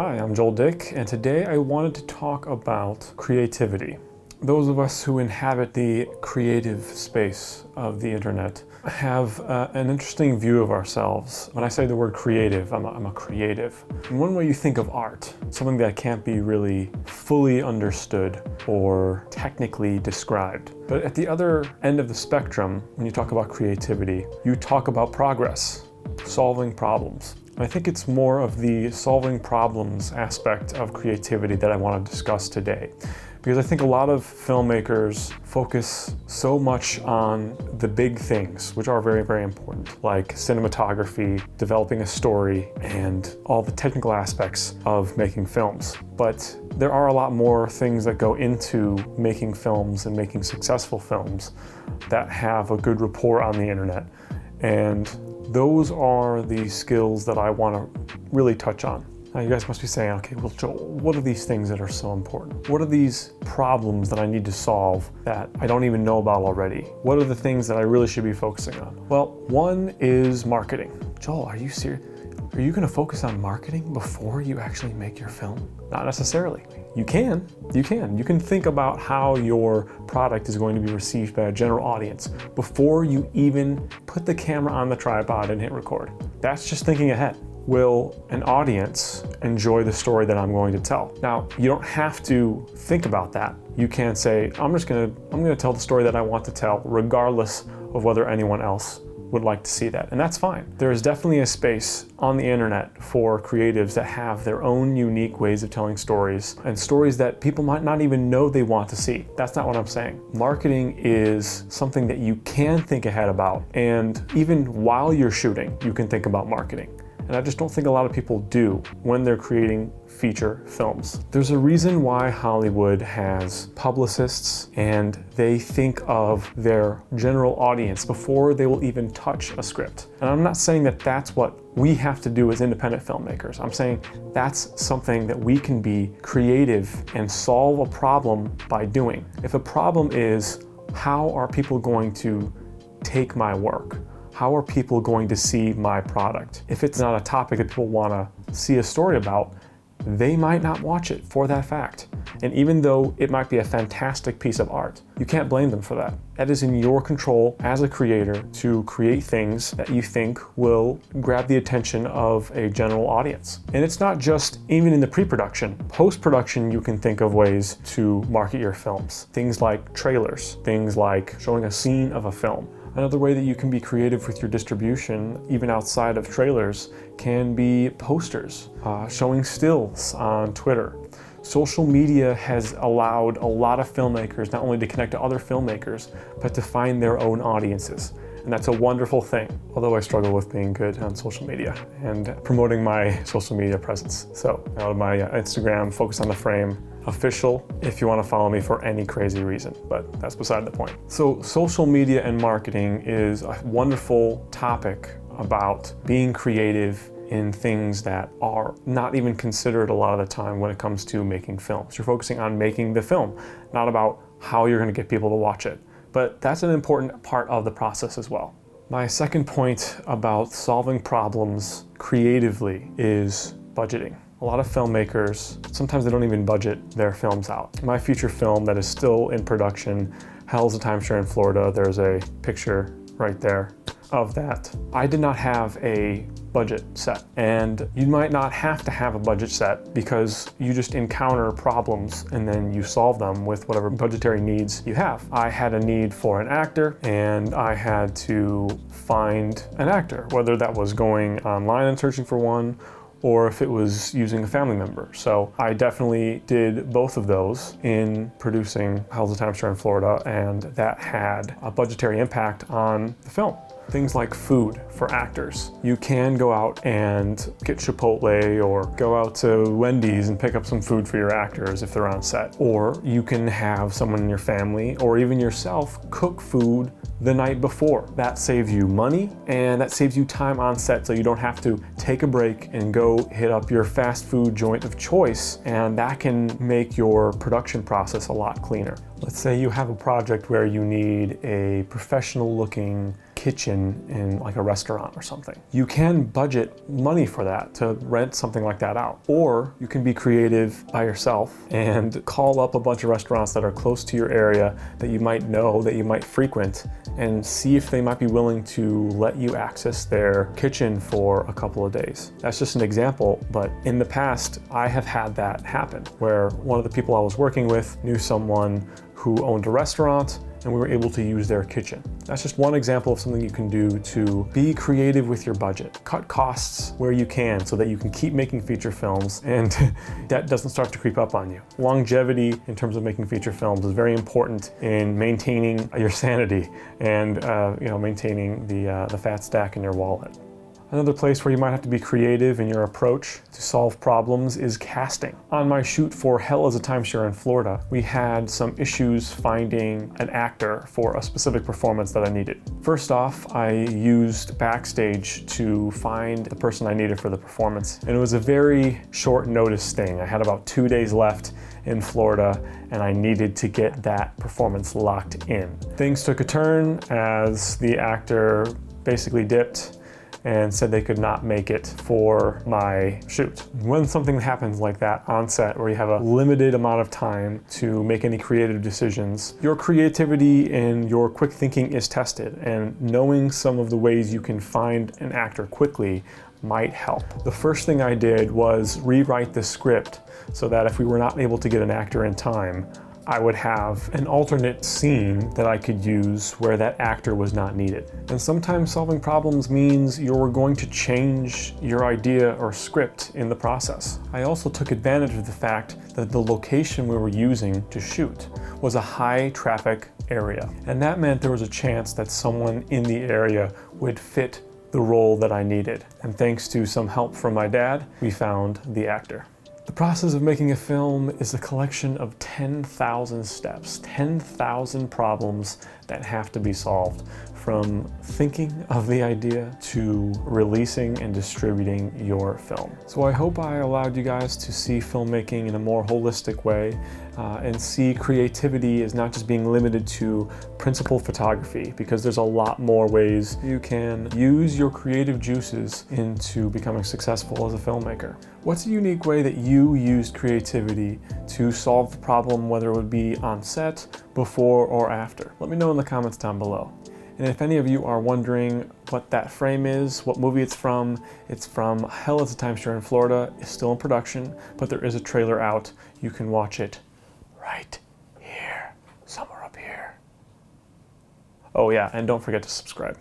Hi, I'm Joel Dick, and today I wanted to talk about creativity. Those of us who inhabit the creative space of the internet have an interesting view of ourselves. When I say the word creative, I'm a creative. In one way you think of art, something that can't be really fully understood or technically described. But at the other end of the spectrum, when you talk about creativity, you talk about progress, solving problems. I think it's more of the solving problems aspect of creativity that I want to discuss today. Because I think a lot of filmmakers focus so much on the big things, which are very, very important, like cinematography, developing a story, and all the technical aspects of making films. But there are a lot more things that go into making films and making successful films that have a good rapport on the internet. And those are the skills that I want to really touch on. Now you guys must be saying, okay, well Joel, what are these things that are so important? What are these problems that I need to solve that I don't even know about already? What are the things that I really should be focusing on? Well, one is marketing. Joel, are you serious? Are you going to focus on marketing before you actually make your film? Not necessarily. You can think about how your product is going to be received by a general audience before you even put the camera on the tripod and hit record. That's just thinking ahead. Will an audience enjoy the story that I'm going to tell? Now, you don't have to think about that. You can say, I'm going to tell the story that I want to tell regardless of whether anyone else would like to see that, and that's fine. There is definitely a space on the internet for creatives that have their own unique ways of telling stories, and stories that people might not even know they want to see. That's not what I'm saying. Marketing is something that you can think ahead about, and even while you're shooting, you can think about marketing. And I just don't think a lot of people do when they're creating feature films. There's a reason why Hollywood has publicists and they think of their general audience before they will even touch a script. And I'm not saying that that's what we have to do as independent filmmakers. I'm saying that's something that we can be creative and solve a problem by doing. If the problem is, how are people going to take my work? How are people going to see my product? If it's not a topic that people want to see a story about, they might not watch it for that fact. And even though it might be a fantastic piece of art, you can't blame them for that. That is in your control as a creator to create things that you think will grab the attention of a general audience. And it's not just even in the pre-production. Post-production, you can think of ways to market your films. Things like trailers, things like showing a scene of a film. Another way that you can be creative with your distribution, even outside of trailers, can be posters, showing stills on Twitter. Social media has allowed a lot of filmmakers not only to connect to other filmmakers, but to find their own audiences. And that's a wonderful thing, although I struggle with being good on social media and promoting my social media presence. So out of my Instagram, Focus on the Frame, official, if you want to follow me for any crazy reason, but that's beside the point. So social media and marketing is a wonderful topic about being creative in things that are not even considered a lot of the time when it comes to making films. You're focusing on making the film, not about how you're going to get people to watch it. But that's an important part of the process as well. My second point about solving problems creatively is budgeting. A lot of filmmakers, sometimes they don't even budget their films out. My feature film that is still in production, Hell's a Timeshare in Florida, there's a picture right there of that. I did not have a budget set, and you might not have to have a budget set because you just encounter problems and then you solve them with whatever budgetary needs you have. I had a need for an actor and I had to find an actor, whether that was going online and searching for one or if it was using a family member. So I definitely did both of those in producing Hell's a Timeshare in Florida, and that had a budgetary impact on the film. Things like food for actors. You can go out and get Chipotle or go out to Wendy's and pick up some food for your actors if they're on set. Or you can have someone in your family or even yourself cook food the night before. That saves you money and that saves you time on set, so you don't have to take a break and go hit up your fast food joint of choice, and that can make your production process a lot cleaner. Let's say you have a project where you need a professional looking kitchen in like a restaurant or something. You can budget money for that to rent something like that out. Or you can be creative by yourself and call up a bunch of restaurants that are close to your area that you might know, that you might frequent, and see if they might be willing to let you access their kitchen for a couple of days. That's just an example, but in the past, I have had that happen, where one of the people I was working with knew someone who owned a restaurant, and we were able to use their kitchen. That's just one example of something you can do to be creative with your budget. Cut costs where you can so that you can keep making feature films and debt doesn't start to creep up on you. Longevity in terms of making feature films is very important in maintaining your sanity and maintaining the fat stack in your wallet. Another place where you might have to be creative in your approach to solve problems is casting. On my shoot for Hell is a Timeshare in Florida, we had some issues finding an actor for a specific performance that I needed. First off, I used Backstage to find the person I needed for the performance, and it was a very short notice thing. I had about 2 days left in Florida, and I needed to get that performance locked in. Things took a turn as the actor basically dipped and said they could not make it for my shoot. When something happens like that on set, where you have a limited amount of time to make any creative decisions, your creativity and your quick thinking is tested, and knowing some of the ways you can find an actor quickly might help. The first thing I did was rewrite the script so that if we were not able to get an actor in time, I would have an alternate scene that I could use where that actor was not needed. And sometimes solving problems means you're going to change your idea or script in the process. I also took advantage of the fact that the location we were using to shoot was a high traffic area. And that meant there was a chance that someone in the area would fit the role that I needed. And thanks to some help from my dad, we found the actor. The process of making a film is a collection of 10,000 steps, 10,000 problems that have to be solved, from thinking of the idea to releasing and distributing your film. So I hope I allowed you guys to see filmmaking in a more holistic way and see creativity as not just being limited to principal photography, because there's a lot more ways you can use your creative juices into becoming successful as a filmmaker. What's a unique way that you used creativity to solve the problem, whether it would be on set, before, or after? Let me know in the comments down below. And if any of you are wondering what that frame is, what movie it's from Hell is a Timeshare in Florida. It's still in production, but there is a trailer out. You can watch it right here, somewhere up here. Oh yeah, and don't forget to subscribe.